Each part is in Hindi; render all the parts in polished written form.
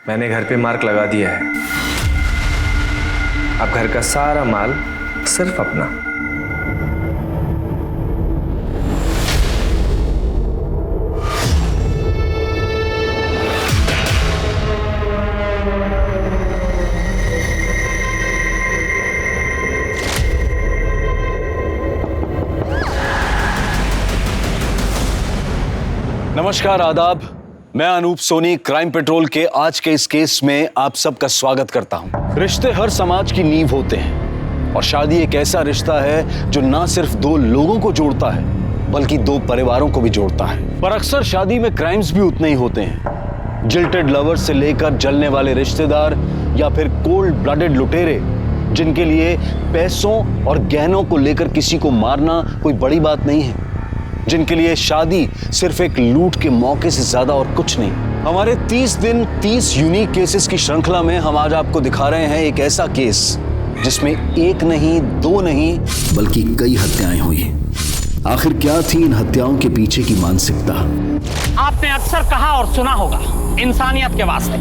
मैंने घर पे मार्क लगा दिया है। अब घर का सारा माल सिर्फ अपना। नमस्कार, आदाब। मैं अनूप सोनी क्राइम पेट्रोल के आज के इस केस में आप सबका स्वागत करता हूं। रिश्ते हर समाज की नींव होते हैं और शादी एक ऐसा रिश्ता है जो ना सिर्फ दो लोगों को जोड़ता है बल्कि दो परिवारों को भी जोड़ता है। पर अक्सर शादी में क्राइम्स भी उतने ही होते हैं। जिल्टेड लवर्स से लेकर जलने वाले रिश्तेदार या फिर कोल्ड ब्लडेड लुटेरे जिनके लिए पैसों और गहनों को लेकर किसी को मारना कोई बड़ी बात नहीं है, जिनके लिए शादी सिर्फ एक लूट के मौके से ज्यादा और कुछ नहीं। हमारे 30 दिन 30 यूनिक केसेस की श्रृंखला में हम आज आपको दिखा रहे हैं एक ऐसा केस जिसमें एक नहीं, दो नहीं, बल्कि कई हत्याएं हुई। आखिर क्या थी इन हत्याओं के पीछे की मानसिकता? आपने अक्सर कहा और सुना होगा, इंसानियत के वास्ते।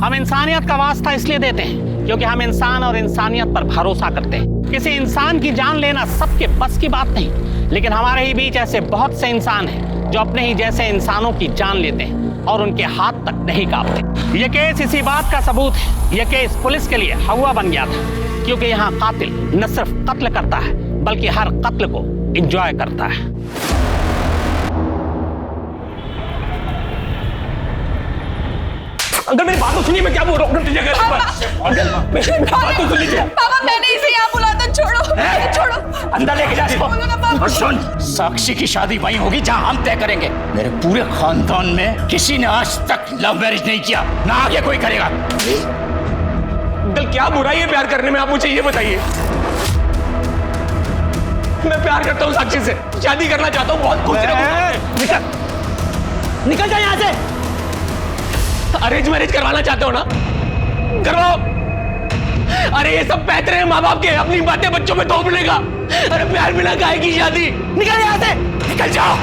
हम इंसानियत का वास्ता इसलिए देते हैं क्योंकि हम इंसान और इंसानियत पर भरोसा करते हैं। किसी इंसान की जान लेना सबके बस की बात नहीं, लेकिन हमारे ही बीच ऐसे बहुत से इंसान हैं जो अपने ही जैसे इंसानों की जान लेते हैं और उनके हाथ तक नहीं कांपते। ये केस इसी बात का सबूत है। ये केस पुलिस के लिए हवा बन गया था, क्योंकि यहाँ कातिल न सिर्फ कत्ल करता है बल्कि हर कत्ल को एंजॉय करता है। अंकल मेरी बात तो सुनिए, मैं क्या बोल रहा हूँ। मेरी बात तो सुन लीजिए। पापा मैंने इसे यहाँ बुलाया था, छोड़ो छोड़ो। अंदर लेके जा इसको। और सुन, साक्षी की शादी वहीं होगी जहाँ हम तय करेंगे। मेरे पूरे खानदान में किसी ने आज तक लव मैरिज नहीं किया, ना आगे कोई करेगा। अंकल क्या बुराई है प्यार करने में, आप मुझे ये बताइए। मैं प्यार करता हूँ साक्षी से, शादी करना चाहता हूँ, बहुत खुश रहूंगा। निकल जा यहाँ से। अरेंज मैरिज करवाना चाहते हो ना, करवाओ। अरे ये सब पैतरे हैं माँ बाप के, अपनी बातें बच्चों में थोप लेगा। अरे प्यार बिना काहे की शादी, निकल यहाँ से, निकल जाओ।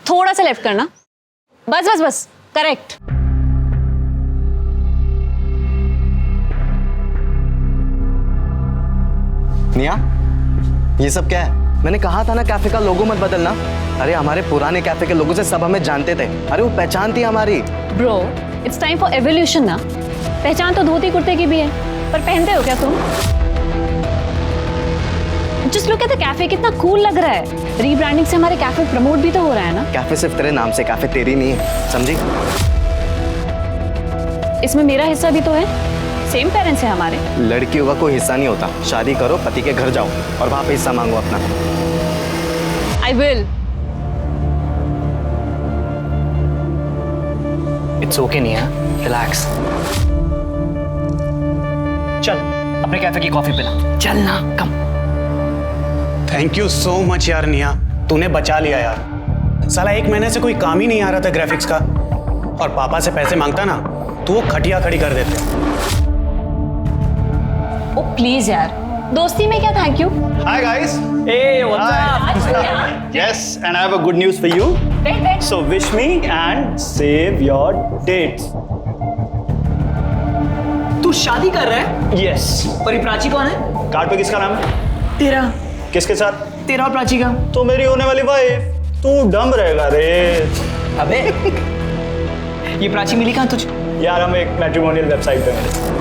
थोड़ा सा लेफ्ट करना, बस बस बस, करेक्ट। निया, ये सब क्या है? मैंने कहा था ना कैफे का लोगो मत बदलना। अरे हमारे पुराने कैफे के लोगों से सब हमें जानते थे। अरे वो पहचान थी हमारी। Bro, it's time for evolution ना। पहचान तो धोती कुर्ते की भी है, पर पहनते हो क्या तुम? Just look at the cafe, कितना कूल लग रहा है। रीब्रांडिंग से हमारे कैफे प्रमोट भी तो हो रहा है ना। कैफे सिर्फ तेरे नाम से, कैफे तेरी नहीं है, समझी? इसमें मेरा हिस्सा भी तो है, सेम पेरेंट्स हैं हमारे। लड़कियों का कोई हिस्सा नहीं होता। शादी करो, पति के घर जाओ और वहां पे हिस्सा मांगो अपना। I will. इट्स ओके निया, रिलैक्स। चल अपने कैफे की कॉफी पिला। चल ना, कम। थैंक यू सो मच यार निया, तूने बचा लिया यार। साला 1 महीने से कोई काम ही नहीं आ रहा था ग्राफिक्स का, और पापा से पैसे मांगता ना तो वो खटिया खड़ी कर देते। ओ प्लीज यार, दोस्ती में क्या thank you. Hi guys. Hey, what's up? Yes, and I have a good news for you. So wish me and save your dates. तू शादी कर रहा है? Yes. और ये प्राची कौन है? कार्ड पे किसका नाम है? तेरा। किसके साथ? तेरा और प्राची का। तो मेरी होने वाली वाइफ। तू डम रहेगा रे। अबे ये प्राची मिली कहाँ तुझे? यार हम एक मैट्रिमोनियल वेबसाइट पे मिले।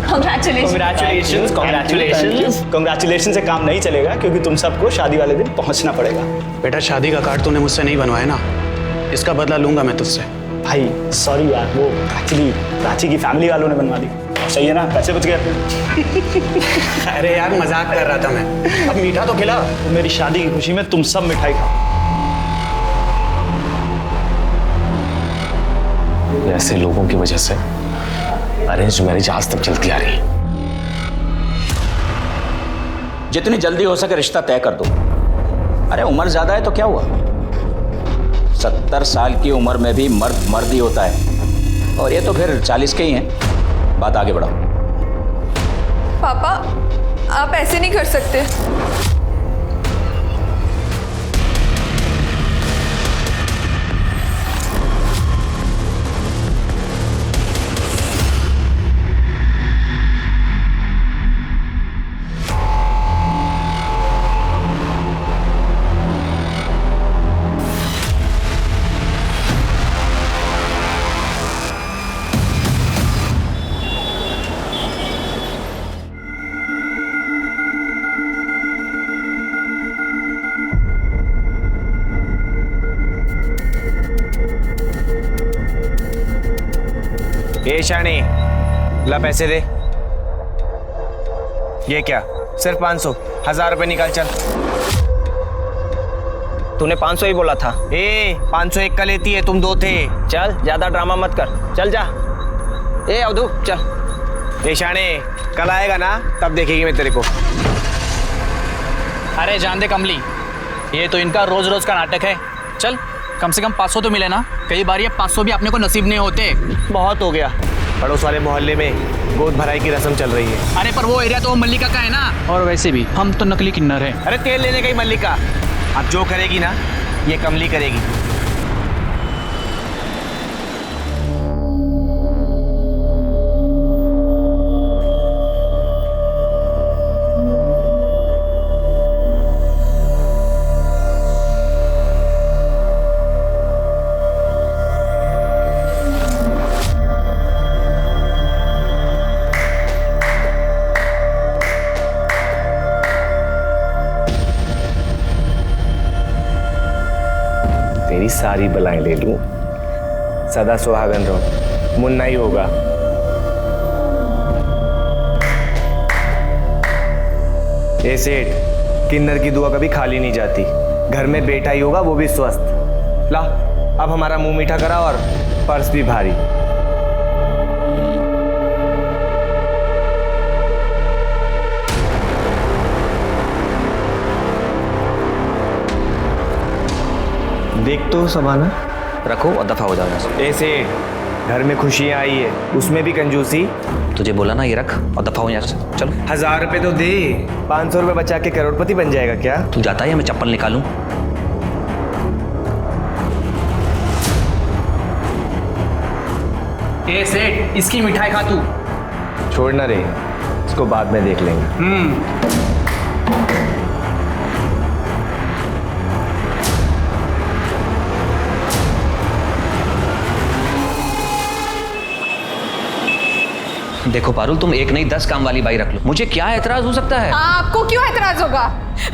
Congratulations. Congratulations से काम नहीं चलेगा, क्योंकि तुम सबको शादी वाले दिन पहुंचना पड़ेगा। बेटा शादी का कार्ड तूने मुझसे नहीं बनवाया ना, इसका बदला लूंगा मैं तुझसे। भाई सॉरी यार, वो एक्चुअली प्राची की फैमिली वालों ने बनवा दी। सही है ना, पैसे बच गए अपने। अरे यार मजाक कर रहा था मैं, अब मीठा तो खिला। तो मेरी शादी की खुशी में तुम सब मिठाई खाओ। ऐसे लोगों की वजह से अरेंज मैरिज आज तक चलती आ रही है। जितनी जल्दी हो सके रिश्ता तय कर दो। अरे उम्र ज्यादा है तो क्या हुआ, 70 साल की उम्र में भी मर्द मर्द ही होता है, और ये तो फिर 40 के ही हैं। बात आगे बढ़ाओ। पापा, आप ऐसे नहीं कर सकते। ए शानी, ला पैसे दे। ये क्या, सिर्फ 500? 1000 रुपए निकाल चल। तूने 500 ही बोला था। 500 एक का लेती है, तुम 2 थे। चल ज्यादा ड्रामा मत कर, चल जा। ए अवधू चल। ए शानी, कल आएगा ना, तब देखेगी मैं तेरे को। अरे जान दे कमली, ये तो इनका रोज रोज का नाटक है। चल कम से कम 500 तो मिले ना। कई बार ये 500 भी अपने को नसीब नहीं होते। बहुत हो गया, पड़ोस वाले मोहल्ले में गोद भराई की रस्म चल रही है। अरे पर वो एरिया तो मल्लिका का है ना। और वैसे भी हम तो नकली किन्नर हैं। अरे तेल लेने का ही मल्लिका। अब जो करेगी ना, ये कमली करेगी। तेरी सारी बलाएं ले लूं, सदा सुहागन रहो, मुन्ना ही होगा। ए सेठ, किन्नर की दुआ कभी खाली नहीं जाती। घर में बेटा ही होगा, वो भी स्वस्थ। ला, अब हमारा मुंह मीठा करा और पर्स भी भारी। देख तो समाना, रखो और दफा हो जाओ यहाँ से। ऐसे घर में खुशियां आई है, उसमें भी कंजूसी। तुझे बोला ना ये रख और दफा हो यहाँ से, चलो। 1000 रुपए तो दे, 500 रुपए बचा के करोड़पति बन जाएगा क्या? तू जाता है या मैं चप्पल निकालूं? ए सेठ, इसकी मिठाई खा तू। छोड़ना रे, इसको बाद में देख लेंगे। देखो पारुल, तुम एक नहीं 10 काम वाली बाई रख लो, मुझे क्या एतराज हो सकता है? आपको क्यों एतराज होगा?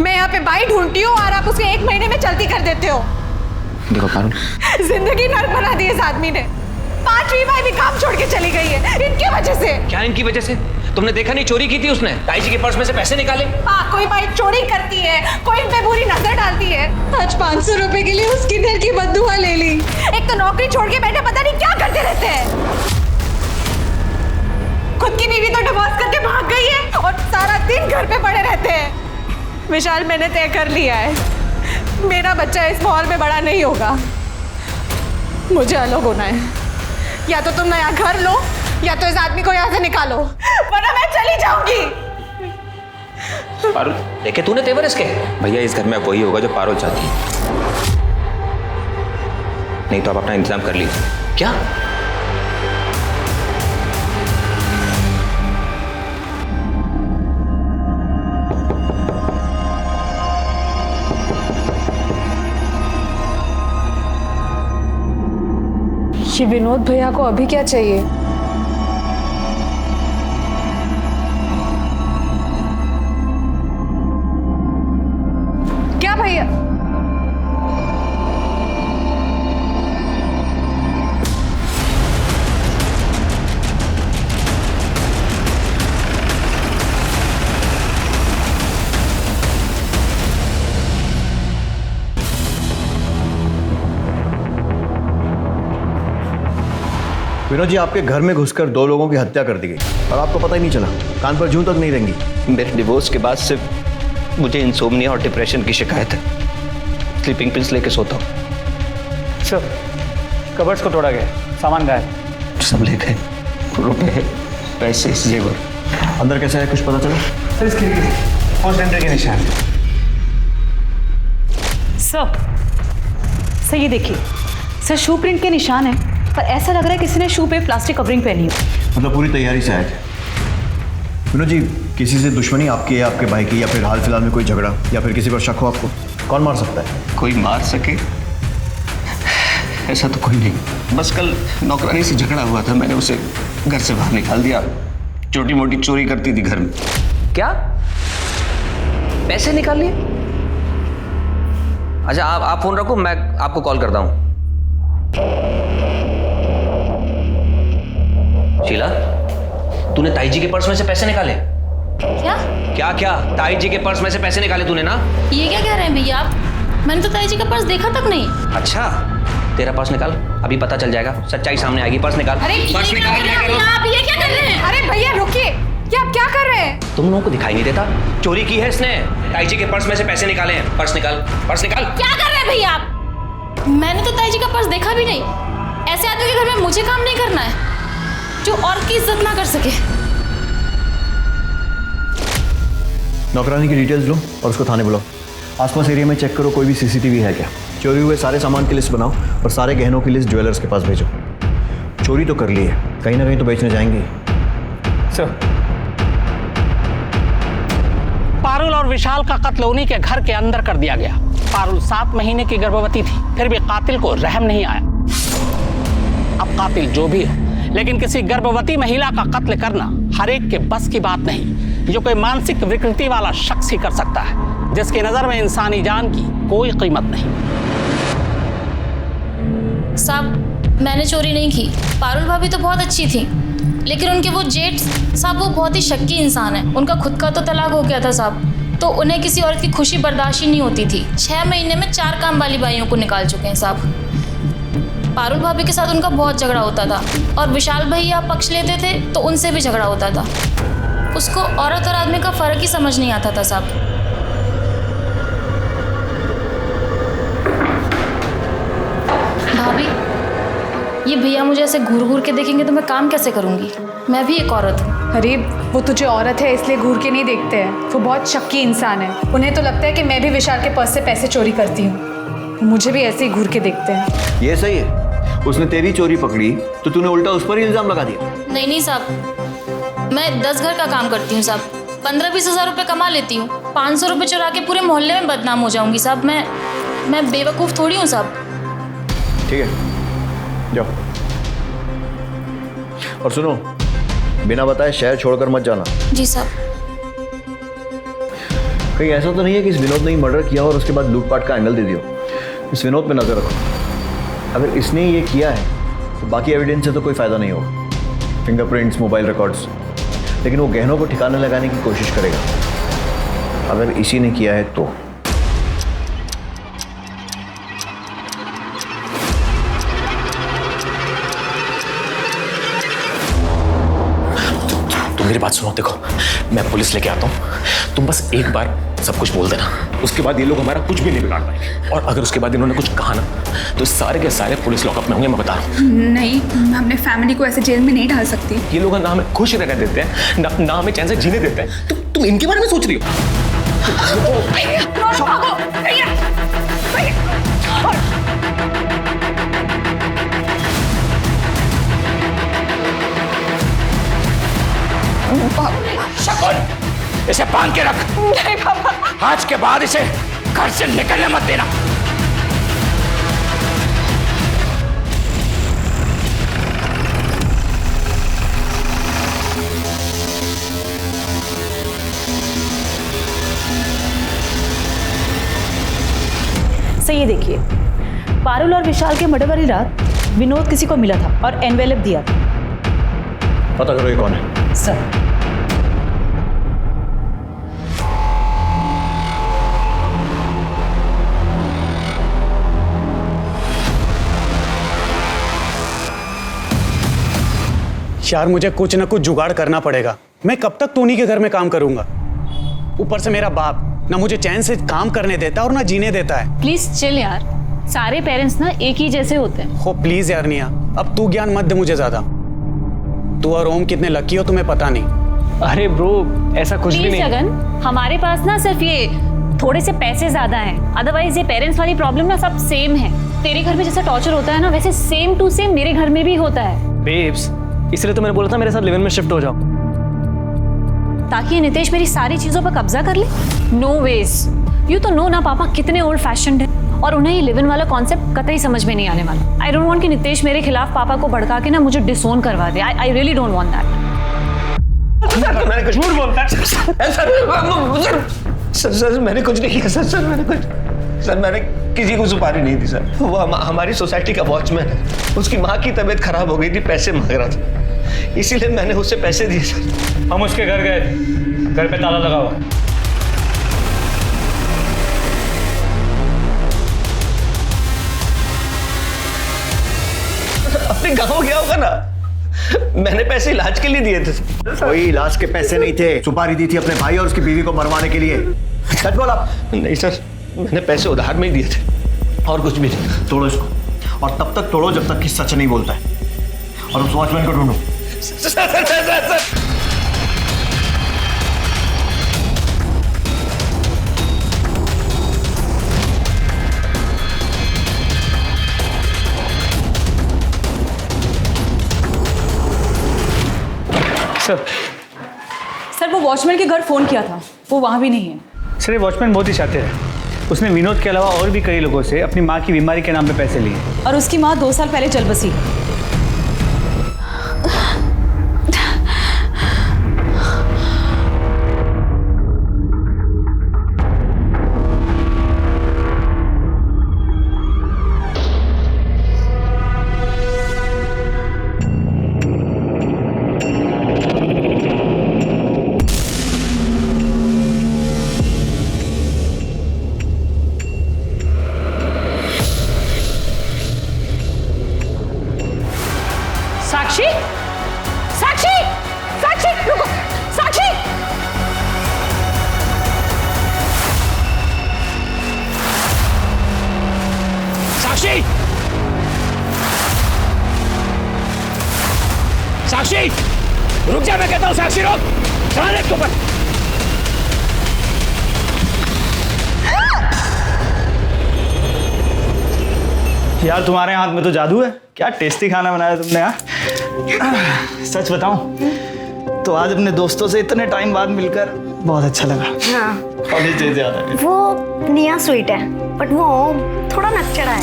मैं यहाँ पे बाई ढूंढती हूँ और आप उसे 1 महीने में चलती कर देते हो। देखो पारुल, जिंदगी नर्क बना दी इस आदमी ने। 5वीं बाई भी काम छोड़ के चली गई है इनकी वजह से। क्या इनकी वजह से? तुमने देखा नहीं चोरी की थी उसने? ताई जी के पर्स में से पैसे निकाले। कोई बाई चोरी करती है, कोई इन पे बुरी नजर डालती है। आज 500 रुपए के लिए उस किन्नर की बद्दुआ ले ली। एक तो नौकरी छोड़ के बैठे पता नहीं क्या करते रहते हैं। खुद की बीवी तो डिवोर्स करके भाग गई है और सारा दिन घर पे पड़े रहते हैं। विशाल, मैंने तय कर लिया है, मेरा बच्चा इस माहौल में बड़ा नहीं होगा। मुझे अलग होना है। या तो तुम नया घर लो या तो इस आदमी को यहाँ से निकालो, वरना मैं चली जाऊंगी। पारुल, देखे तूने तेवर इसके? भैया इस घर में वही होगा जो पारुल चाहती है, नहीं तो आप अपना इंतजाम कर लीजिए। क्या? ये विनोद भैया को अभी क्या चाहिए? क्या भैया? विनोद जी, आपके घर में घुसकर 2 लोगों की हत्या कर दी गई और आपको पता ही नहीं चला। कान पर जूं तक नहीं रेंगी। मेरे डिवोर्स के बाद सिर्फ मुझे इंसोम्निया और डिप्रेशन की शिकायत है। स्लीपिंग पिल्स लेके सोता हूँ। सर, कबर्ड्स को तोड़ा गया, सामान गायब। सब ले गए, रुपए, पैसे, जेवर। अंदर कैसा है, कुछ पता चला? सर इस खिड़की से कॉन्सेंट्रेट के निशान। सर ये देखिए, सर शू प्रिंट के निशान है, पर ऐसा लग रहा है किसी ने शू पे प्लास्टिक कवरिंग पहनी हो। मतलब पूरी तैयारी से आए थे। विनोद जी, किसी से दुश्मनी आपकी या आपके भाई की, या फिर हाल फिलहाल में कोई झगड़ा, या फिर किसी पर शक हो आपको? कौन मार सकता है? कोई मार सके ऐसा तो कोई नहीं। बस कल नौकरानी से झगड़ा हुआ था, मैंने उसे घर से बाहर निकाल दिया। छोटी मोटी चोरी करती थी घर में। क्या? पैसे निकाल लिए? अच्छा आप फोन रखो, मैं आपको कॉल करता हूँ। शीला, तूने ताई जी के पर्स में से पैसे निकाले? क्या क्या ताई जी के पर्स में से पैसे निकाले तूने ना? ये क्या कह रहे हैं भैया आप? मैंने तो ताई जी का पर्स देखा तक नहीं। अच्छा, तेरा पर्स निकाल, अभी पता चल जाएगा, सच्चाई सामने आएगी। पर्स निकाल। अरे पर्स निकाल। आप ये क्या कर रहे हैं? अरे भैया रुकिए, ये आप क्या कर रहे हैं? तुम लोगों को दिखाई नहीं देता? चोरी की है इसने, ताई जी के पर्स में से पैसे निकाले हैं। पर्स निकाल, पर्स निकाल। क्या कर रहे हैं भैया आप? मैंने तो ताई जी का पर्स देखा भी नहीं। ऐसे आदमी के घर में मुझे काम नहीं करना है जो और की इज्जत ना कर सके। नौकरानी की डिटेल्स लो और उसको थाने बुलाओ। आसपास एरिया में चेक करो कोई भी सीसीटीवी है क्या। चोरी हुए सारे सामान की लिस्ट बनाओ और सारे गहनों की लिस्ट ज्वेलर्स के पास भेजो। चोरी तो कर ली है, कहीं ना कहीं तो बेचने जाएंगे। सर, पारुल और विशाल का कत्ल उन्हीं के घर के अंदर कर दिया गया। पारुल 7 महीने की गर्भवती थी, फिर भी कातिल को रहम नहीं आया। अब कातिल जो भी हो, लेकिन किसी गर्भवती महिला का कत्ल करना हर एक के बस की बात नहीं। जो कोई मानसिक विकृति वाला शख्स ही कर सकता है, जिसकी नजर में इंसानी जान की कोई कीमत नहीं। साहब, मैंने चोरी नहीं की। पारुल भाभी तो बहुत अच्छी थी, लेकिन उनके वो जेठ साहब वो बहुत ही शक्की इंसान है। उनका खुद का तो तलाक हो गया था साहब, तो उन्हें किसी औरत की खुशी बर्दाश्त ही नहीं होती थी। 6 महीने में 4 काम वाली बाइयों को निकाल चुके हैं साहब। पारुल भाभी के साथ उनका बहुत झगड़ा होता था, और विशाल भैया पक्ष लेते थे तो उनसे भी झगड़ा होता था। उसको औरत और आदमी का फर्क ही समझ नहीं आता था साहब। भाभी, ये भैया मुझे ऐसे घूर घूर के देखेंगे तो मैं काम कैसे करूंगी? मैं भी एक औरत हूँ। अरे वो तुझे औरत है इसलिए घूर के नहीं देखते हैं, वो बहुत शक्की इंसान है। उन्हें तो लगता है कि मैं भी विशाल के पर्स से पैसे चोरी करती हूँ, मुझे भी ऐसे ही घूर के देखते हैं। ये सही है, उसने तेरी चोरी पकड़ी तो तूने उल्टा उस पर ही इल्जाम लगा दिया। नहीं साहब, मैं 10 घर का काम करती हूँ साहब। 15-20 हज़ार रुपये कमा लेती हूँ। 500 रुपये चुरा के पूरे मोहल्ले में बदनाम हो जाऊंगी साहब। मैं बेवकूफ़ थोड़ी हूँ साहब। ठीक है, जाओ। और सुनो, बिना बताए शहर छोड़कर मत जाना। जी साहब। कहीं ऐसा तो नहीं है कि इस विनोद ने ही मर्डर किया और उसके बाद लूटपाट का एंगल दे दियो। इस विनोद पे नजर रखो, अगर इसने ये किया है तो बाकी एविडेंस से तो कोई फायदा नहीं होगा, फिंगरप्रिंट्स, मोबाइल रिकॉर्ड्स, लेकिन वो गहनों को ठिकाने लगाने की कोशिश करेगा। अगर इसी ने किया है तो मेरी बात सुनो, देखो मैं पुलिस लेके आता हूँ, तुम बस एक बार सब कुछ बोल देना, उसके बाद ये लोग हमारा कुछ भी नहीं बिगाड़ पाएंगे। और अगर उसके बाद इन्होंने कुछ कहा ना तो सारे के सारे पुलिस लॉकअप में होंगे, मैं बता रहा हूँ। नहीं, मैं अपने फैमिली को ऐसे जेल में नहीं डाल सकती। ये लोग ना हमें खुश रहने देते हैं, ना हमें चैन से जीने देते हैं। तुम इनके बारे में सोच रही हो? शकुन, इसे बांध के रख। नहीं पापा। आज के बाद इसे घर से निकलने मत देना। सही ये देखिए, पारुल और विशाल के मर्डर वाली रात विनोद किसी को मिला था और एनवेलप दिया था। पता करो ये कौन है। सर, यार मुझे कुछ ना कुछ जुगाड़ करना पड़ेगा। मैं कब तक टोनी के घर में काम करूंगा? ऊपर से मेरा बाप ना मुझे चैन से काम करने देता और ना जीने देता है। प्लीज चिल यार, सारे पेरेंट्स ना एक ही जैसे होते हैं। हो प्लीज यार निया, अब तू ज्ञान मत दे मुझे ज्यादा। तू और ओम कितने लकी हो तुम्हें पता नहीं। अरे ब्रो, ऐसा कुछ भी नहीं। जगन, हमारे पास ना सिर्फ ये थोड़े से पैसे ज्यादा हैं, अदरवाइज ये पेरेंट्स वाली प्रॉब्लम ना सब सेम है। तेरे घर में जैसा टॉर्चर होता है ना, वैसे सेम टू सेम मेरे घर में भी होता है। बेब्स, इसलिए तो मैंने बोला था मेरे साथ लिव इन में शिफ्ट हो जाओ, ताकि नितेश मेरी सारी चीजों पर कब्जा कर ले। नो वेज, यू तो नो ना पापा कितने ओल्ड फैशन्ड है, और उन्हें ये लिव इन वाला कॉन्सेप्ट कतई समझ में नहीं आने वाला। आई डोंट वांट कि नितेश मेरे खिलाफ पापा को भड़का के ना मुझे डिसोन करवा दे। I really don't want that. Sir, मैंने कुछ झूठ बोलता है। सर, मैंने कुछ नहीं किया। सर, मैंने किसी को सुपारी नहीं दी सर। वो हमारी सोसाइटी का वॉचमैन है, उसकी माँ की तबीयत खराब हो गई थी, पैसे मांग रहा था। इसीलिए मैंने उसे पैसे दिए सर। हम उसके घर गए थे, घर पे ताला लगा हुआ। अपने गाँव गया होगा ना, मैंने पैसे इलाज के लिए दिए थे। कोई इलाज के पैसे नहीं थे, सुपारी दी थी अपने भाई और उसकी बीवी को मरवाने के लिए। सच बोला? नहीं सर, मैंने पैसे उधार में ही दिए थे और कुछ भी नहीं। तोड़ो इसको, और तब तक तोड़ो जब तक कि सच नहीं बोलता है। और उस वॉचमैन को ढूंढो। सर वो वॉचमैन के घर फोन किया था, वो वहाँ भी नहीं है। सर ये वॉचमैन बहुत ही शातिर है। उसने विनोद के अलावा और भी कई लोगों से अपनी माँ की बीमारी के नाम पे पैसे लिए, और उसकी माँ 2 साल पहले चल बसी। साक्षी, साक्षी, साक्षी, रुको, साक्षी। साक्षी, साक्षी, रुक जा, मैं कहता हूं। साक्षी रुक, चढ़ा ले इसके ऊपर। यार तुम्हारे हाथ में तो जादू है, क्या टेस्टी खाना बनाया तुमने यार। सच बताऊं तो आज अपने दोस्तों से इतने टाइम बाद मिलकर बहुत अच्छा लगा। हाँ। कॉलेज से ज्यादा। वो निया स्वीट है, बट वो थोड़ा नकचड़ा है।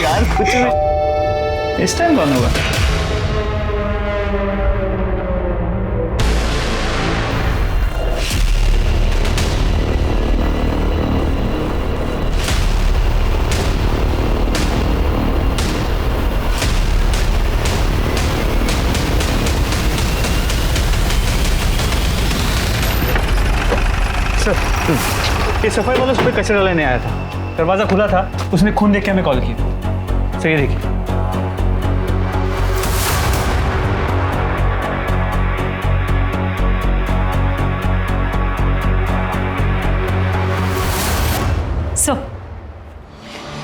यार कुछ भी। इस टाइम कौन होगा? ये सफाई वाला उस पर कचरा लेने आया था, दरवाजा खुला था, उसने खून देख के हमें कॉल की। सर ये देखिए।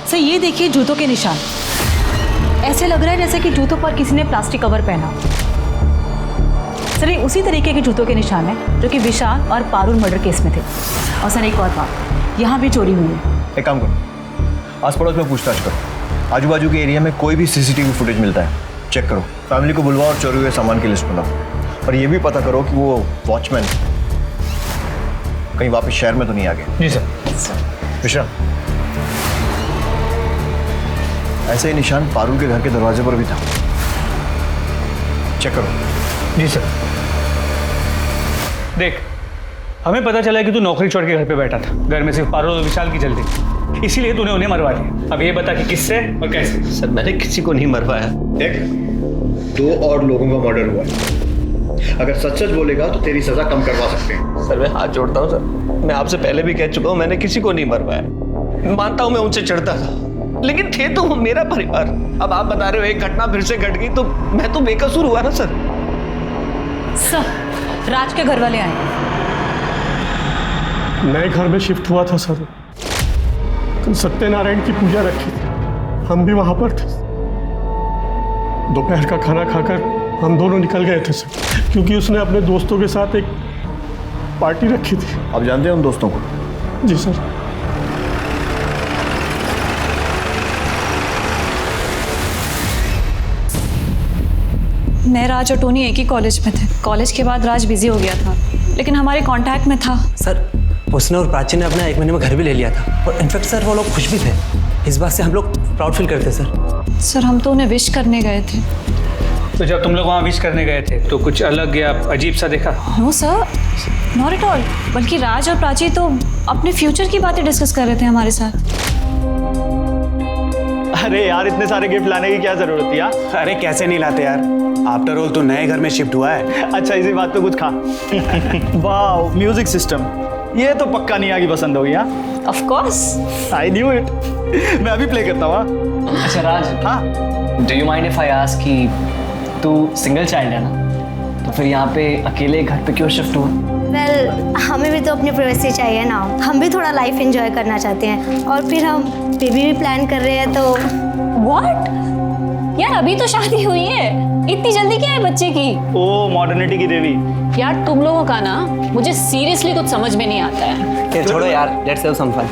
सर ये देखिए जूतों के निशान। ऐसे लग रहा है जैसे कि जूतों पर किसी ने प्लास्टिक कवर पहना। सर ये उसी तरीके के जूतों के निशान है जो कि विशाल और पारुल मर्डर केस में थे। और सर एक और बात, यहाँ भी चोरी हुई है। एक काम करो, आस पड़ोस में पूछताछ करो। आजू बाजू के एरिया में कोई भी सीसीटीवी फुटेज मिलता है, चेक करो। फैमिली को बुलवाओ और चोरी हुए सामान की लिस्ट बनाओ। और ये भी पता करो कि वो वॉचमैन कहीं वापस शहर में तो नहीं आ गए। जी सर। विश्राम, ऐसे ही निशान पारुल के घर के दरवाजे पर भी था, चेक करो। जी सर। देख, हमें पता चला कि तू नौकरी छोड़ के घर पे बैठा था, घर में सिर्फ पारुल और विशाल की चलती, इसीलिए तूने उन्हें मरवा दिया। अब ये बता कि किससे और कैसे? सर मैंने किसी को नहीं मरवाया। देख, 2 और लोगों का मर्डर हुआ है। अगर सच सच बोलेगा तो तेरी सजा कम करवा सकते हैं। सर मैं हाथ जोड़ता हूँ सर, मैं आपसे पहले भी कह चुका हूँ, मैंने किसी को नहीं मरवाया। मानता हूँ मैं उनसे चढ़ता था, लेकिन थे तो वो मेरा परिवार। अब आप बता रहे हो एक घटना फिर से घट गई, तो मैं तो बेकसूर हुआ ना सर। सर राज के घर वाले आए। नए घर में शिफ्ट हुआ था सर, कल सत्यनारायण की पूजा रखी थी, हम भी वहां पर थे। दोपहर का खाना खाकर हम दोनों निकल गए थे सर, क्योंकि उसने अपने दोस्तों के साथ एक पार्टी रखी थी। आप जानते हैं उन दोस्तों को? जी सर। मैं, राज और टोनी एक ही कॉलेज में थे। कॉलेज के बाद राज बिजी हो गया था, लेकिन हमारे कांटेक्ट में था। सर उसने और प्राची ने अपना 1 महीने में घर भी ले लिया था, और इनफैक्ट सर वो लोग खुश भी थे। इस बात से हम लोग प्राउड फील करते सर। सर हम तो उन्हें विश करने गए थे। तो जब तुम लोग वहाँ विश करने गए थे तो कुछ अलग या अजीब सा देखा? No sir, not at all. बल्कि राज और प्राची तो अपने फ्यूचर की बातें डिस्कस कर रहे थे हमारे साथ। अरे यार इतने सारे गिफ्ट लाने की क्या जरूरत थी यार? अरे कैसे नहीं लाते यार, आफ्टर ऑल तो नए घर में शिफ्ट हुआ है। अच्छा इसी बात पे कुछ खा। वाह म्यूजिक सिस्टम, ये तो पक्का निया की पसंद होगी। हाँ of course, I knew it. मैं अभी प्ले करता हूँ। अच्छा राज, हाँ do you mind if I ask कि तू सिंगल चाइल्ड है ना, तो फिर यहाँ पे अकेले घर पे क्यों शिफ्ट हुआ? वेल, हमें भी तो अपनी प्राइवेसी चाहिए ना, हम भी थोड़ा लाइफ एंजॉय करना चाहते हैं और फिर हम बेबी भी प्लान कर रहे हैं। तो व्हाट यार, अभी तो शादी हुई है, इतनी जल्दी क्या है बच्चे की? ओ मॉडर्निटी की देवी। यार तुम लोगों का ना मुझे सीरियसली कुछ समझ में नहीं आता है। छोड़ो यार, let's have some fun.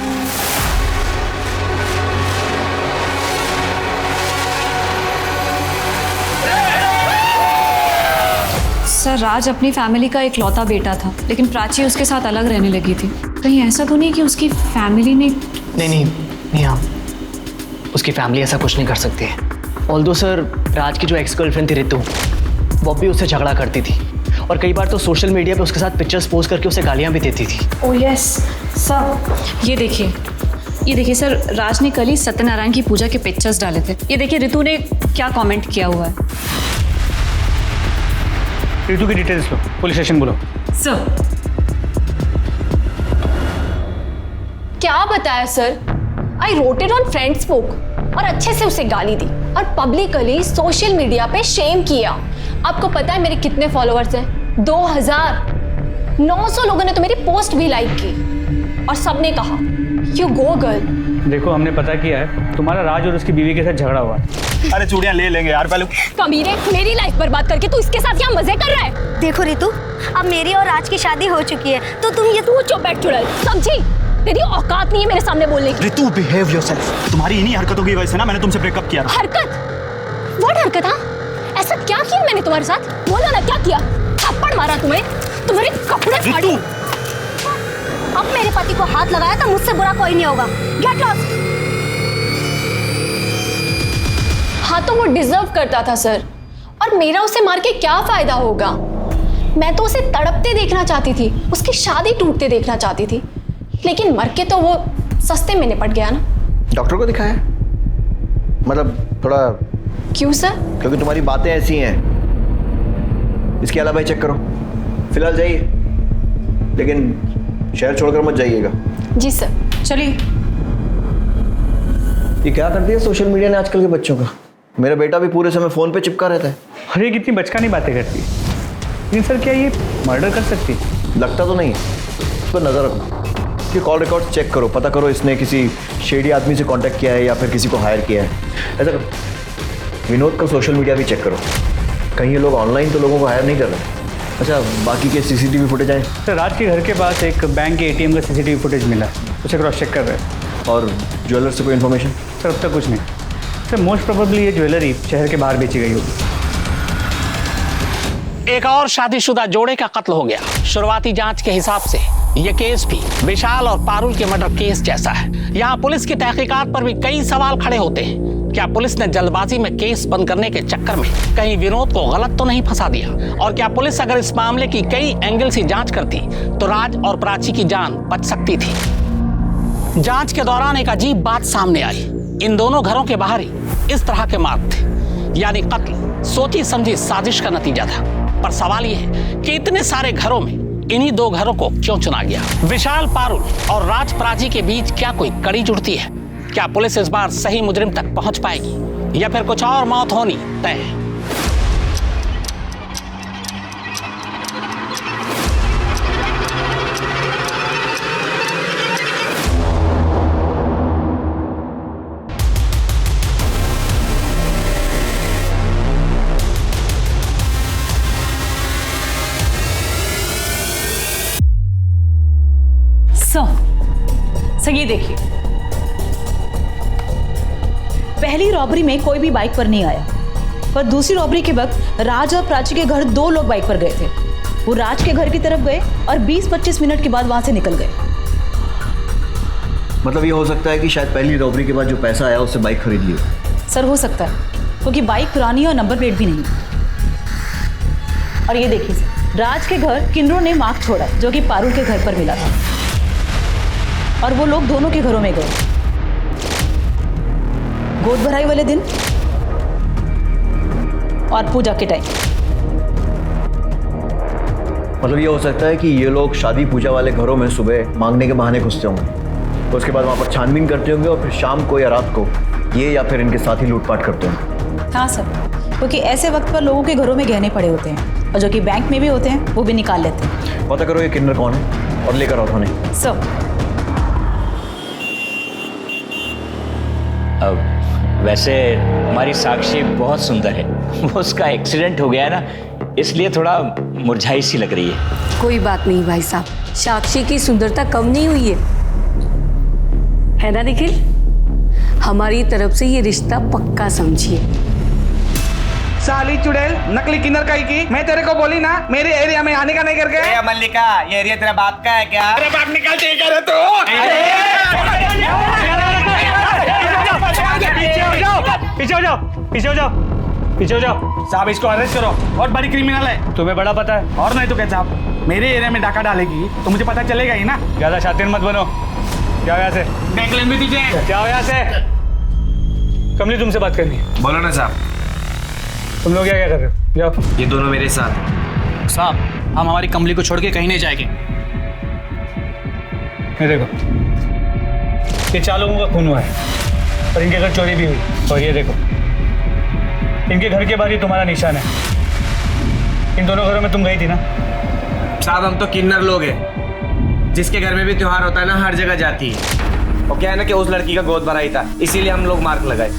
Sir Raj अपनी फैमिली का इकलौता बेटा था, लेकिन प्राची उसके साथ अलग रहने लगी थी। कहीं ऐसा तो नहीं कि उसकी फैमिली ने? नहीं हाँ, उसकी फैमिली ऐसा कुछ नहीं कर सकती है। ऑल्दो सर, राज की जो एक्स गर्लफ्रेंड थी रितु, वो भी उससे झगड़ा करती थी और कई बार तो सोशल मीडिया पे उसके साथ पिक्चर्स पोस्ट करके उसे गालियाँ भी देती थी। ओह यस सर, ये देखिए सर, राज ने कल ही सत्यनारायण की पूजा के पिक्चर्स डाले थे। ये देखिए रितु ने क्या कमेंट किया हुआ है। रितु की डिटेल्स लो, पुलिस स्टेशन बोलो। सर क्या बताया sir? I wrote it on फ्रेंडस्पोक और अच्छे से उसे गाली दी और पब्लिकली सोशल मीडिया पे शेम किया। आपको पता है मेरे कितने फॉलोअर्स हैं? 2900 लोगों ने तो मेरी पोस्ट भी लाइक की और सबने कहा यू गो गर्ल। देखो हमने पता किया है, तुम्हारा राज और उसकी बीवी के साथ झगड़ा हुआ। अरे चूड़ियां ले लेंगे यार पहले। कमीने, मेरी लाइफ बर्बाद करके तू इसके साथ क्या मजे कर रहा है? देखो रितु, अब मेरी और राज की शादी हो चुकी है, तो तुम ये तू चुप बैठ चुड़ैल, समझी? तेरी औकात नहीं है मेरे सामने बोलने की। Ritu behave yourself. तुम्हारी इन्हीं हरकतों की वजह से ना मैंने तुमसे ब्रेकअप किया। हरकत? व्हाट हरकत? हाँ, ऐसा क्या किया मैंने तुम्हारे साथ? बोलो ना, क्या किया? थप्पड़ मारा तुम्हें? तुम्हारे कपड़े फाड़े? अब मेरे पति को हाथ लगाया तो मुझसे बुरा कोई नहीं होगा। Get lost. हाँ तो वो डिजर्व करता था सर, और मेरा उसे मार के क्या फायदा होगा? मैं तो उसे तड़पते देखना चाहती थी, उसकी शादी टूटते देखना चाहती थी, लेकिन मर के तो वो सस्ते में निपट गया ना। डॉक्टर को दिखाया? मतलब थोड़ा। क्यों सर? क्योंकि तुम्हारी बातें ऐसी हैं। इसके अलावा चेक करो। फिलहाल जाइए, लेकिन शहर छोड़कर मत जाइएगा। जी सर। चलिए। ये क्या करती है सोशल मीडिया ने आजकल के बच्चों का? मेरा बेटा भी पूरे समय फोन पे चिपका रहता है। अरे कितनी बचकानी बातें करती है। लेकिन सर क्या ये मर्डर कर सकती? लगता तो नहीं है, उस पर नजर रखो। ये कॉल रिकॉर्ड चेक करो, पता करो इसने किसी शेडी आदमी से कांटेक्ट किया है या फिर किसी को हायर किया है। ऐसा करो, विनोद का सोशल मीडिया भी चेक करो, कहीं ये लोग ऑनलाइन तो लोगों को हायर नहीं कर रहे। अच्छा, बाकी के सीसीटीवी फुटेज आए? सर राज के घर के पास एक बैंक के एटीएम का सीसीटीवी फुटेज मिला, उसे क्रॉस चेक कर रहे हैं। और ज्वेलर से कोई इन्फॉर्मेशन? सर अब तक कुछ नहीं सर। मोस्ट प्रोबेबली ये ज्वेलरी शहर के बाहर बेची गई होगी। एक और शादीशुदा जोड़े का कत्ल हो गया। शुरुआती जांच के हिसाब से यह केस भी विशाल और पारुल के मर्डर केस जैसा है। यहाँ पुलिस की तहकीकात पर भी कई सवाल खड़े होते हैं। क्या पुलिस ने जल्दबाजी में केस बंद करने के चक्कर में कहीं विनोद को गलत तो नहीं फंसा दिया? और क्या पुलिस अगर इस मामले की कई एंगल से जांच करती तो राज और प्राची की जान बच सकती थी? जांच के दौरान एक अजीब बात सामने आई। इन दोनों घरों के बाहर ही इस तरह के मार्ग थे, यानी कत्ल सोची समझी साजिश का नतीजा था। पर सवाल यह है कि इतने सारे घरों में इन्हीं दो घरों को क्यों चुना गया? विशाल पारुल और राज प्राची के बीच क्या कोई कड़ी जुड़ती है? क्या पुलिस इस बार सही मुजरिम तक पहुंच पाएगी या फिर कुछ और मौत होनी तय है? सर ये देखिए, पहली रॉबरी में कोई भी बाइक पर नहीं आया, पर दूसरी रॉबरी के वक्त राज और प्राची के घर 2 लोग बाइक पर गए थे। वो राज के घर की तरफ गए और 20-25 मिनट के बाद वहां से निकल गए। मतलब ये हो सकता है कि शायद पहली रॉबरी के बाद जो पैसा आया उससे बाइक खरीद ली। सर हो सकता है, क्योंकि बाइक पुरानी है और नंबर प्लेट भी नहीं। और ये देखिए सर, राज के घर किन्नरों ने मार्क छोड़ा जो कि पारुल के घर पर मिला था, और वो लोग दोनों के घरों में गए। गोद भराई वाले दिन और पूजा के टाइम। मतलब ये हो सकता है कि ये लोग शादी पूजा वाले घरों में सुबह मांगने के बहाने घुसते होंगे, तो उसके बाद वहाँ पर छानबीन करते होंगे और फिर शाम को या रात को ये या फिर इनके साथी लूटपाट करते होंगे। हाँ सर, क्योंकि ऐसे वक्त पर लोगों के घरों में गहने पड़े होते हैं और जो कि बैंक में भी होते हैं वो भी निकाल लेते हैं। पता करो ये किन्नर कौन है और लेकर आओ थाने। सर वैसे हमारी साक्षी बहुत सुंदर है, वो उसका एक्सीडेंट हो गया है ना, इसलिए थोड़ा मुरझाई सी लग रही है। कोई बात नहीं भाई साहब, साक्षी की सुंदरता कम नहीं हुई है ना निखिल? हमारी तरफ से ये रिश्ता पक्का समझिए। साली चुड़ैल, नकली किन्नर काई की, मैं तेरे को बोली ना मेरे एरिया में आने का नहीं करके। मल्लिका, ये एरिया तेरा बाप का है क्या? अरे बाप निकल ठीक है तो। पीछे हो जाओ, पीछे हो जाओ, पीछे हो जाओ। साहब इसको अरेस्ट करो, बहुत बड़ी क्रिमिनल है। तुम्हें बड़ा पता है? और नहीं तो क्या साहब, मेरे एरिया में डाका डालेगी तो मुझे पता चलेगा ही ना। ज्यादा शातिर मत बनो। क्या हो यहाँ से? बैंक लेन भी दीजिए। क्या हो यहाँ से? कमली तुमसे बात करनी है। बोलो ना साहब। तुम लोग क्या कर रहे हो? जाओ। ये दोनों मेरे साथ। साहब हम हमारी कमली को छोड़ के कहीं नहीं जाएंगे। ये देखो, ये 4 लोगों का खून हुआ है और इनके घर चोरी भी हुई। और ये देखो, इनके घर के बाहर ही तुम्हारा निशान है। इन दोनों घरों में तुम गई थी ना? साहब हम तो किन्नर लोग हैं, जिसके घर में भी त्योहार होता है ना हर जगह जाती है। और क्या है ना कि उस लड़की का गोद भराई था, इसीलिए हम लोग मार्क लगाए।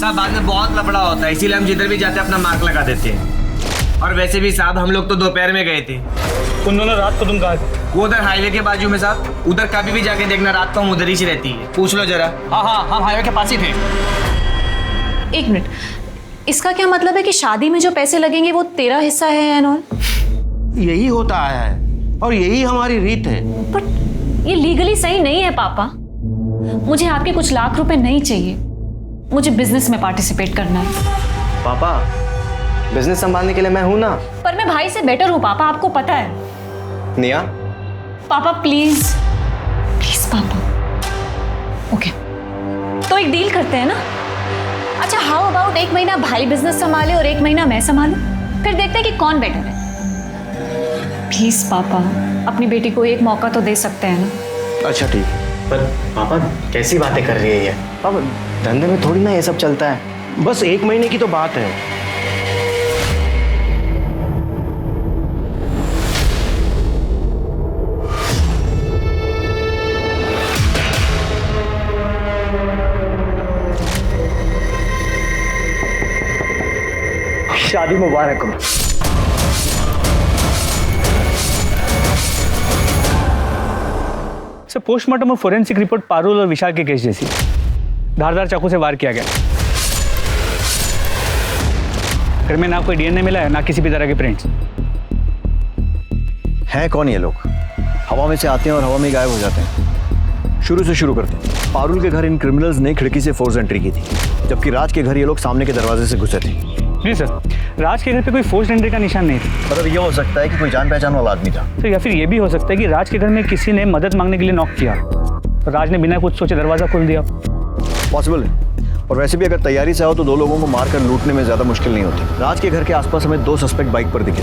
साहब बाद में बहुत लफड़ा होता है, इसीलिए हम जिधर भी जाते हैं अपना मार्क लगा देते हैं। और वैसे भी साहब हम लोग तो दोपहर में गए थे। उन दोनों रात को तुम कहाँ थे? वो उधर हाईवे के बाजू में साहब, उधर कभी भी जाके देखना, रात को हम उधर ही रहती है, पूछ लो जरा। हाँ हाँ हम हाईवे के पास ही थे। 1 मिनट, इसका क्या मतलब है कि शादी में जो पैसे लगेंगे वो तेरा हिस्सा है एंड ऑल? यही होता है और यही हमारी रीत है। बट ये लीगली सही नहीं है पापा। मुझे आपके कुछ लाख रुपए नहीं चाहिए, मुझे बिजनेस में पार्टिसिपेट करना है। पापा, बिजनेस संभालने के लिए मैं हूं ना। पर मैं भाई से बेटर हूँ पापा, आपको पता है। निया, पापा प्लीज प्लीज पापा। ओके, तो एक डील करते हैं ना? अच्छा हाउ अबाउट 1 महीना भाई बिजनेस संभाले और 1 महीना मैं संभालूं, फिर देखते हैं कि कौन बेटर है। प्लीज पापा, अपनी बेटी को एक मौका तो दे सकते हैं ना? अच्छा ठीक है। पर पापा कैसी बातें कर रही है ये? पापा धंधे में थोड़ी ना ये सब चलता है। बस 1 महीने की तो बात है। शादी मुबारक हो। सर पोस्टमार्टम और फोरेंसिक रिपोर्ट पारुल और विशाल के केस जैसी, धारदार चाकू से वार किया गया। घर में ना कोई डीएनए मिला है, ना किसी भी तरह के प्रिंट्स। हैं कौन ये लोग? हवा में से आते हैं और हवा में गायब हो जाते हैं। शुरू से शुरू करते हैं। पारुल के घर इन क्रिमिनल्स ने खिड़की से फोर्स एंट्री की थी, जबकि राज के घर ये लोग सामने के दरवाजे से घुसे थे। जी सर, राज के घर पे कोई फोर्स एंट्री का निशान नहीं था। मतलब ये हो सकता है कि कोई जान पहचान वाला आदमी था। तो या फिर ये भी हो सकता है कि राज के घर में किसी ने मदद मांगने के लिए नॉक किया और राज ने बिना कुछ सोचे दरवाजा खोल दिया। पॉसिबल है। और वैसे भी अगर तैयारी से आओ तो 2 लोगों को मारकर लूटने में ज्यादा मुश्किल नहीं होती। राज के घर के आसपास हमें 2 सस्पेक्ट बाइक पर दिखे,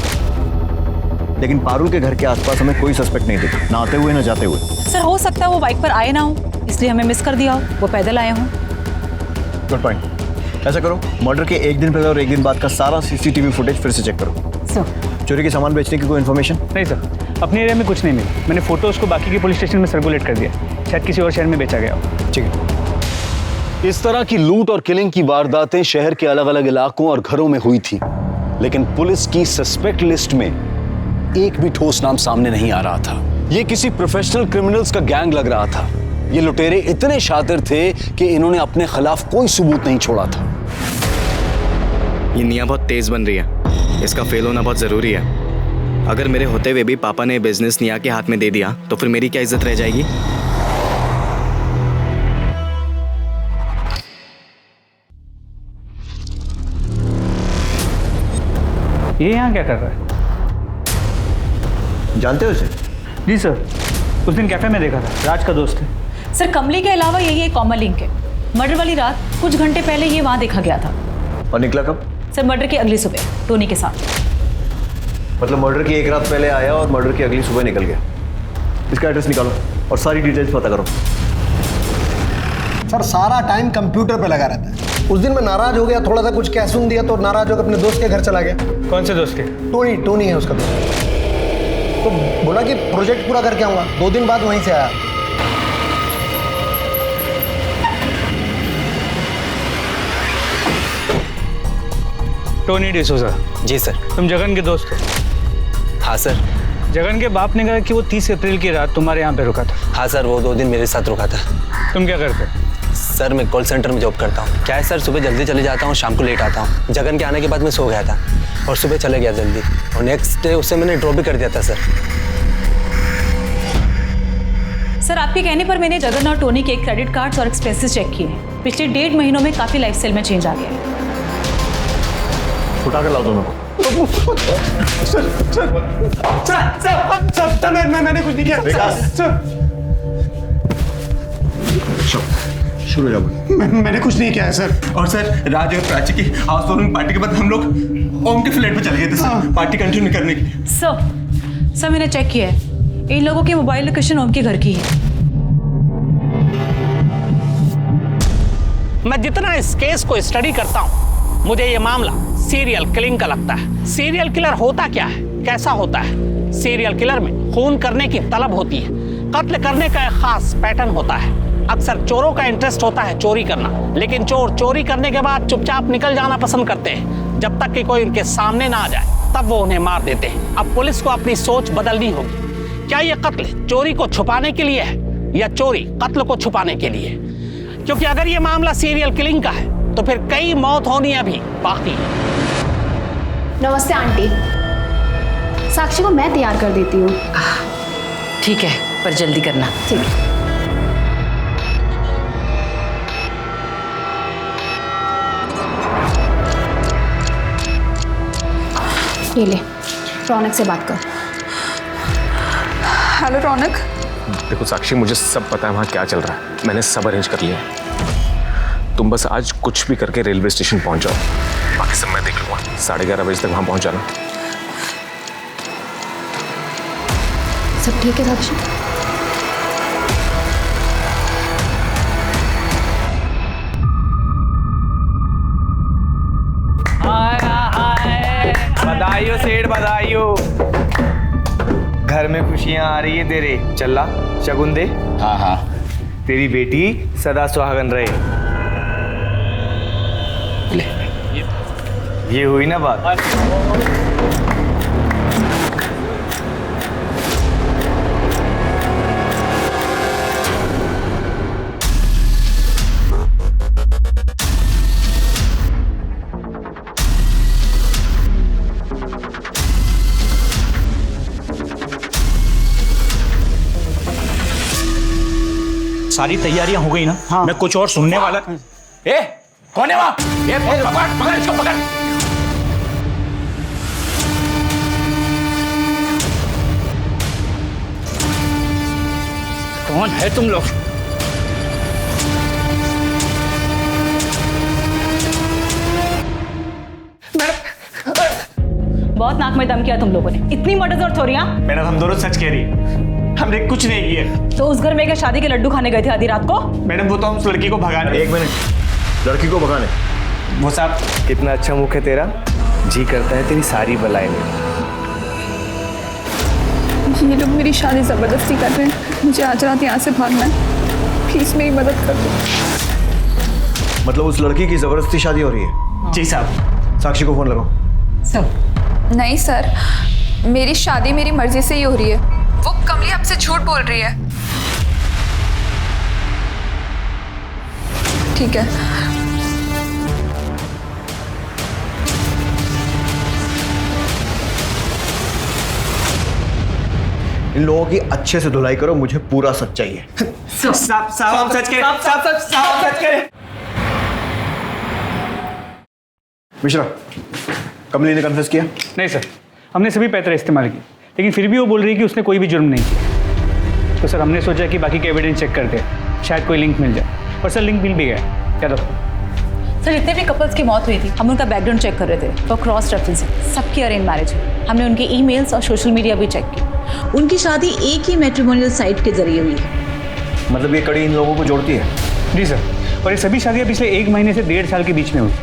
लेकिन पारुल के घर के आसपास हमें कोई सस्पेक्ट नहीं दिखा, ना आते हुए ना जाते हुए। सर हो सकता है वो बाइक पर आए ना हो, इसलिए हमें मिस कर दिया हो, वो पैदल आए हों। Good point. ऐसा करो, मर्डर के 1 दिन पहले और 1 दिन बाद का सारा सीसीटीवी फुटेज फिर से चेक करो। सर चोरी के सामान बेचने की कोई इन्फॉर्मेशन? नहीं सर, अपने एरिया में कुछ नहीं मिला। मैंने फोटोज को बाकी के पुलिस स्टेशन में सर्कुलेट कर दिया, शायद किसी और शहर में बेचा गया हो। ठीक है। इस तरह की लूट और किलिंग की वारदातें शहर के अलग अलग इलाकों और घरों में हुई थी, लेकिन पुलिस की सस्पेक्ट लिस्ट में एक भी ठोस नाम सामने नहीं आ रहा था। ये किसी प्रोफेशनल क्रिमिनल्स का गैंग लग रहा था। ये लुटेरे इतने शातिर थे कि इन्होंने अपने खिलाफ कोई सबूत नहीं छोड़ा था। ये निया बहुत तेज बन रही है, इसका फेल होना बहुत जरूरी है। अगर मेरे होते हुए भी पापा ने बिजनेस निया के हाथ में दे दिया तो फिर मेरी क्या इज्जत रह जाएगी? ये यहाँ क्या कर रहा है? जानते हो इसे? जी सर, उस दिन कैफे में देखा था, राज का दोस्त है। सर कमली के अलावा यही एक कॉमन लिंक है। मर्डर वाली रात कुछ घंटे पहले ये वहाँ देखा गया था। और निकला कब? सर मर्डर की अगली सुबह टोनी के साथ। मतलब मर्डर की एक रात पहले आया और मर्डर की अगली सुबह निकल गया। इसका एड्रेस निकालो और सारी डिटेल्स पता करो। सर सारा टाइम कंप्यूटर पे लगा रहता है। उस दिन मैं नाराज हो गया, थोड़ा सा कुछ कैश दिया तो नाराज होकर अपने दोस्त के घर चला गया। कौन से दोस्त के? टोनी है उसका दोस्त। तो बोला कि प्रोजेक्ट पूरा करके आऊँगा, 2 दिन बाद वहीं से आया। टोनी डिसोजा। जी सर। तुम जगन के दोस्त हो? हाँ सर। जगन के बाप ने कहा कि वो 30 अप्रैल की रात तुम्हारे यहाँ पे रुका था। हाँ सर, वो 2 दिन मेरे साथ रुका था। तुम क्या करते? सर मैं कॉल सेंटर में जॉब करता हूँ। क्या है सर, सुबह जल्दी चले जाता हूँ, शाम को लेट आता हूँ। जगन के आने के बाद मैं सो गया था और सुबह चले गया जल्दी, और नेक्स्ट डे उसे मैंने ड्रॉप भी कर दिया था सर। सर आपके कहने पर मैंने जगन और टोनी के क्रेडिट कार्ड्स और एक्सपेंसेस चेक किए। पिछले 1.5 महीनों में काफ़ी लाइफस्टाइल में चेंज आ गया है। उठा कर लाओ दोनों। सर मैंने कुछ नहीं किया। शुरू जाओ। मैंने कुछ नहीं किया है सर। और सर राज और प्राची की हाउस वार्मिंग पार्टी के बाद हम लोग ओम के फ्लैट पे चले गए थे सर, पार्टी कंटिन्यू करने के लिए। सर मैंने चेक किया है, इन लोगों की मोबाइल लोकेशन ओम के घर की है। मैं जितना इस केस को स्टडी करता हूँ, मुझे ये मामला सीरियल किलिंग का लगता है। सीरियल किलर होता क्या है, कैसा होता है? सीरियल किलर में खून करने की तलब होती है, कत्ल करने का एक खास पैटर्न होता है। अक्सर चोरों का इंटरेस्ट होता है चोरी करना, लेकिन चोर चोरी करने के बाद चुपचाप निकल जाना पसंद करते हैं। जब तक कि कोई उनके सामने ना आ जाए तब वो उन्हें मार देते हैं। अब पुलिस को अपनी सोच बदलनी होगी। क्या ये कत्ल चोरी को छुपाने के लिए है या चोरी कत्ल को छुपाने के लिए? क्योंकि अगर ये मामला सीरियल किलिंग का है तो फिर कई मौत होनी अभी बाकी है। नमस्ते आंटी, साक्षी को मैं तैयार कर देती हूँ। ठीक है, पर जल्दी करना। ठीक है। ये ले, रौनक से बात कर। हेलो रौनक। देखो साक्षी, मुझे सब पता है वहाँ क्या चल रहा है। मैंने सब अरेंज कर लिया है। तुम बस आज कुछ भी करके रेलवे स्टेशन पहुंच जाओ, बाकी सब मैं देख लूंगा। 11:30 बजे तक वहां पहुंच जाना। सब ठीक है साक्षी? बधाइयो सेठ, बधाइयो। घर में खुशियां आ रही है तेरे। चल्ला शगुन दे। हाँ हाँ। तेरी बेटी सदा सुहागन रहे। ये हुई ना बात। सारी तैयारियां हो गई ना? हाँ। मैं कुछ और सुनने वाला। ए, कौन है वहाँ? ये पकड़ इसको, पकड़। कौन है तुम लोग? बहुत नाक में दम किया तुम लोगों ने। इतनी मर्डर और चोरियां? मैडम हम दोनों सच कह रही है, हमने कुछ नहीं किया। तो उस घर में क्या शादी के लड्डू खाने गए थे आधी रात को? मैडम वो तो हम उस लड़की को भगाने। 1 मिनट, लड़की को भगाने? वो साहब। कितना अच्छा मुख है तेरा, जी करता है तेरी सारी बलाएं। ये लोग मेरी शादी जबरदस्ती कर रहे हैं। मुझे आज रात यहाँ से भागना है, प्लीज मेरी मदद कर दो। मतलब उस लड़की की जबरदस्ती शादी हो रही है? जी साहब। साक्षी को फोन लगाओ। सर नहीं सर, मेरी शादी मेरी मर्जी से ही हो रही है। वो कमली आपसे झूठ बोल रही है। ठीक है। इन लोगों की अच्छे से धुलाई करो, मुझे पूरा सच चाहिए। साहब सच करें, साहब सच करें। मिश्रा, कमली ने कन्फेस किया? नहीं सर, हमने सभी पैतरे इस्तेमाल किए, लेकिन फिर भी वो बोल रही है कि उसने कोई भी जुर्म नहीं किया। तो सर हमने सोचा कि बाकी के एविडेंस चेक करते हैं, शायद कोई लिंक मिल जाए। और सर लिंक मिल भी गया। क्या दो? सर जितने भी कपल्स की मौत हुई थी हम उनका बैकग्राउंड चेक कर रहे थे तो क्रॉस रेफरेंसिंग सबकी अरेंज मैरिज है। हमने उनके ईमेल्स और सोशल मीडिया भी चेक की। उनकी शादी एक ही मैट्रिमोनियल साइट के जरिए हुई है। मतलब ये कड़ी इन लोगों को जोड़ती है? जी सर, और ये सभी शादियाँ पिछले 1 महीने से 1.5 साल के बीच में हुई।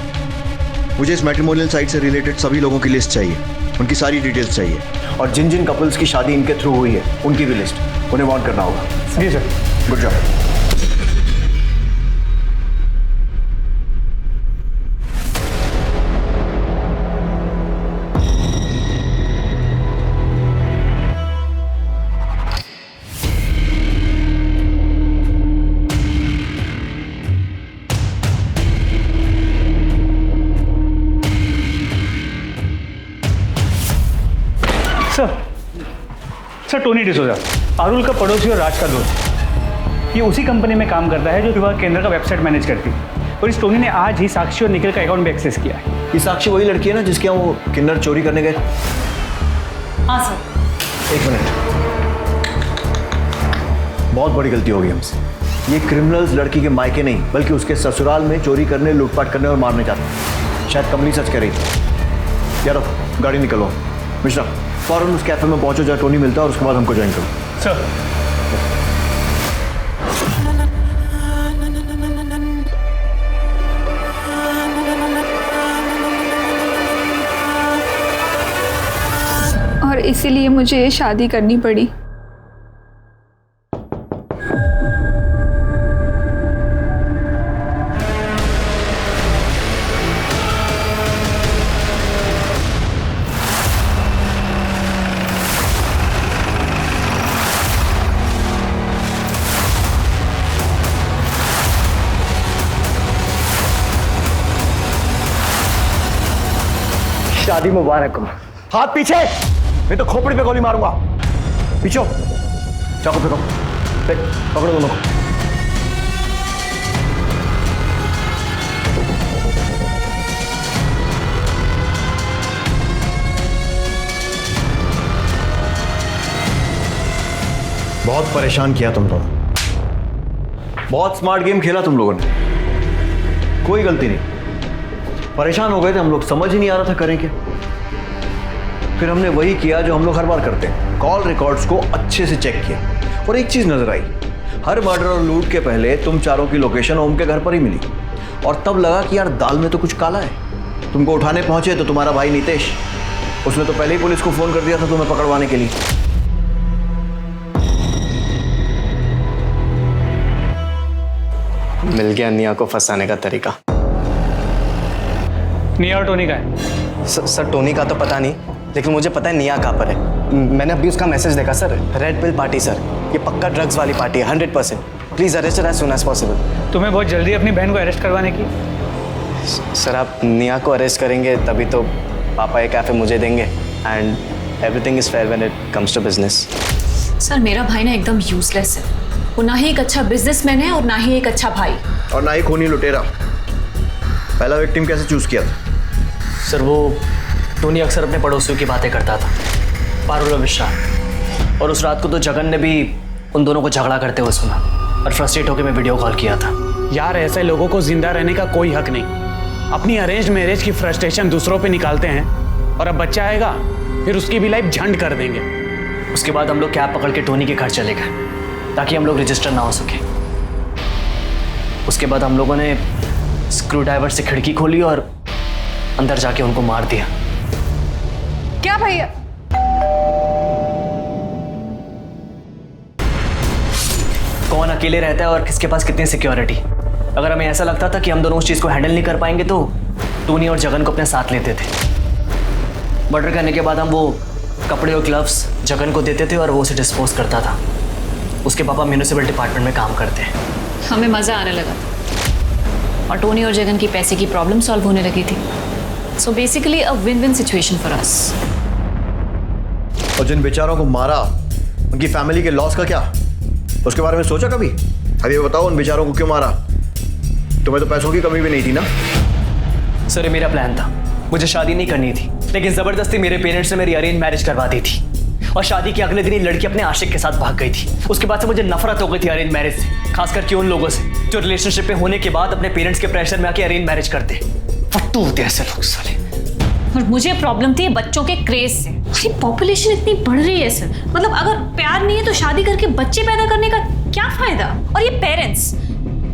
मुझे इस मैट्रिमोनियल साइट से रिलेटेड सभी लोगों की लिस्ट चाहिए, उनकी सारी डिटेल्स चाहिए, और जिन जिन कपल्स की शादी इनके थ्रू हुई है उनकी भी लिस्ट उन्हें वार्न करना होगा। जी sir. Good job. Sir Tony D'Souza, Parul का पड़ोसी और राज का दोस्त। ये उसी कंपनी में काम करता है जो विवाह केंद्र का वेबसाइट मैनेज करती है। और इस टोनी ने आज ही साक्षी और निखिल का अकाउंट भी एक्सेस किया है। ये साक्षी वही लड़की है ना जिसके यहाँ वो किन्नर चोरी करने गए? हाँ सर। 1 मिनट, बहुत बड़ी गलती हो गई हमसे। ये क्रिमिनल्स लड़की के मायके नहीं बल्कि उसके ससुराल में चोरी करने, लूटपाट करने और मारने जाते हैं। शायद कमली सच कह रही थी। यार गाड़ी निकलो। मिश्रा फौरन उस कैफे में पहुंचो जहाँ टोनी मिलता है और उसके बाद हमको ज्वाइन करो। सर। और इसीलिए मुझे ये शादी करनी पड़ी। शादी मुबारक हो। हाथ पीछे, मैं तो खोपड़ी पे गोली मारूंगा। पीछे चाकू फेंको, पकड़ो दोनों को। बहुत परेशान किया तुम दोनों, बहुत स्मार्ट गेम खेला तुम लोगों ने, कोई गलती नहीं। परेशान हो गए थे हम लोग, समझ ही नहीं आ रहा था करें क्या। फिर हमने वही किया जो हम लोग हर बार करते हैं, कॉल रिकॉर्ड्स को अच्छे से चेक किया और एक चीज नजर आई, हर मर्डर और लूट के पहले तुम चारों की लोकेशन ओम के घर पर ही मिली और तब लगा कि यार दाल में तो कुछ काला है। तुमको उठाने पहुंचे तो तुम्हारा भाई नितेश, उसने तो पहले ही पुलिस को फोन कर दिया था तुम्हें पकड़वाने के लिए। मिल गया निया को फंसाने का तरीका। निया और टोनी का है? सर टोनी का तो पता नहीं, लेकिन मुझे पता है निया कहाँ पर है। मैंने अभी उसका मैसेज देखा sir, red pill party sir, ये पक्का ड्रग्स वाली पार्टी है 100%। Please arrest as soon as possible. तुम्हें बहुत जल्दी अपनी बहन को अरेस्ट करवाने की? सर आप निया को अरेस्ट करेंगे तभी तो पापा ये कैफे मुझे देंगे, and everything is fair when it comes to business. Sir मेरा भाई ना एकदम यूजलेस है, वो ना ही एक अच्छा बिजनेसमैन है और ना ही एक अच्छा भाई, और ना ही खूनी लुटेरा। पहला विक्टिम कैसे चूज किया था? सर वो टोनी अक्सर अपने पड़ोसियों की बातें करता था, पारुल और विशाल, और उस रात को तो जगन ने भी उन दोनों को झगड़ा करते हुए सुना और फ्रस्ट्रेट होकर मैं वीडियो कॉल किया था। यार ऐसे लोगों को जिंदा रहने का कोई हक नहीं। अपनी अरेंज मैरिज की फ्रस्ट्रेशन दूसरों पे निकालते हैं और अब बच्चा आएगा फिर उसकी भी लाइफ झंड कर देंगे। उसके बाद हम लोग कैब पकड़ के टोनी के घर चले गए ताकि हम लोग रजिस्टर ना हो सके। उसके बाद हम लोगों ने स्क्रू ड्राइवर से खिड़की खोली और अंदर जाके उनको मार दिया। क्या भैया? कौन अकेले रहता है और किसके पास कितनी सिक्योरिटी। अगर हमें ऐसा लगता था कि हम दोनों उस चीज को हैंडल नहीं कर पाएंगे तो टोनी और जगन को अपने साथ लेते थे। मर्डर करने के बाद हम वो कपड़े और ग्लव्स जगन को देते थे और वो उसे डिस्पोज करता था। उसके पापा म्यूनिसिपल डिपार्टमेंट में काम करते हैं। हमें मज़ा आने लगा और टोनी और जगन की पैसे की प्रॉब्लम सॉल्व होने लगी थी। So basically a win win situation for us. और जिन बेचारों को मारा उनकी फैमिली के लॉस का क्या, उसके बारे में सोचा कभी? अभी बताओ उन बेचारों को क्यों मारा? तुम्हें तो पैसों की कमी भी नहीं थी ना? सर ये मेरा प्लान था, मुझे शादी नहीं करनी थी, लेकिन ज़बरदस्ती मेरे पेरेंट्स ने मेरी अरेंज मैरिज करवा दी थी और शादी के अगले दिन ही लड़की अपने आशिक के साथ भाग गई थी। उसके बाद से मुझे नफरत हो गई थी अरेंज मैरिज से, खास करके उन लोगों से जो रिलेशनशिप में होने के बाद अपने पेरेंट्स के प्रेशर में आके अरेंज मैरिज करते। फट्टू होते ऐसे लोग साले। और मुझे प्रॉब्लम थी बच्चों के क्रेज से। अरे पॉपुलेशन इतनी बढ़ रही है सर, मतलब अगर प्यार नहीं है तो शादी करके बच्चे पैदा करने का क्या फायदा। और ये पेरेंट्स,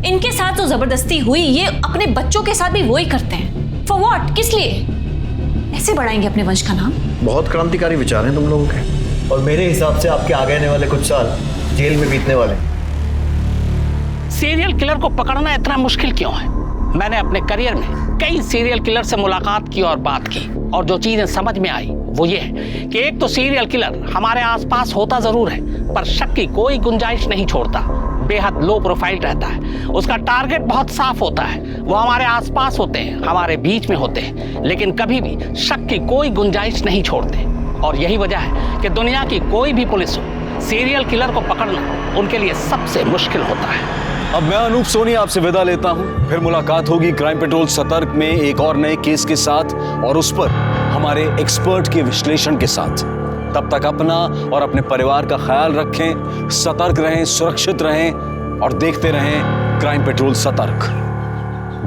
इनके साथ जो जबरदस्ती हुई ये अपने बच्चों के साथ भी वही करते हैं। For what? किस लिए? ऐसे बढ़ाएंगे अपने वंश का नाम? बहुत क्रांतिकारी विचार हैं तुम लोगों के, और मेरे हिसाब से आपके आगे आने वाले कुछ साल जेल में बीतने वाले। सीरियल किलर को पकड़ना इतना मुश्किल क्यों है? मैंने अपने करियर में कई सीरियल किलर से मुलाकात की और बात की, और जो चीजें समझ में आई वो ये है कि एक तो सीरियल किलर हमारे आसपास होता जरूर है, पर शक की कोई गुंजाइश नहीं छोड़ता, बेहद लो प्रोफाइल रहता है, उसका टारगेट बहुत साफ होता है, वो हमारे आसपास होते हैं, हमारे बीच में होते हैं, लेकिन कभी भी शक की कोई गुंजाइश नहीं छोड़ते। और यही वजह है कि दुनिया की कोई भी पुलिस हो, सीरियल किलर को पकड़ना उनके लिए सबसे मुश्किल होता है। अब मैं अनूप सोनी आपसे विदा लेता हूं, फिर मुलाकात होगी क्राइम पेट्रोल सतर्क में एक और नए केस के साथ और उस पर हमारे एक्सपर्ट के विश्लेषण के साथ। तब तक अपना और अपने परिवार का ख्याल रखें, सतर्क रहें, सुरक्षित रहें और देखते रहें क्राइम पेट्रोल सतर्क।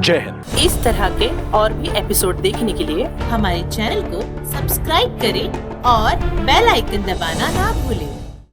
जय हिंद। इस तरह के और भी एपिसोड देखने के लिए हमारे चैनल को सब्सक्राइब करें और बेल आइकन दबाना ना भूलें।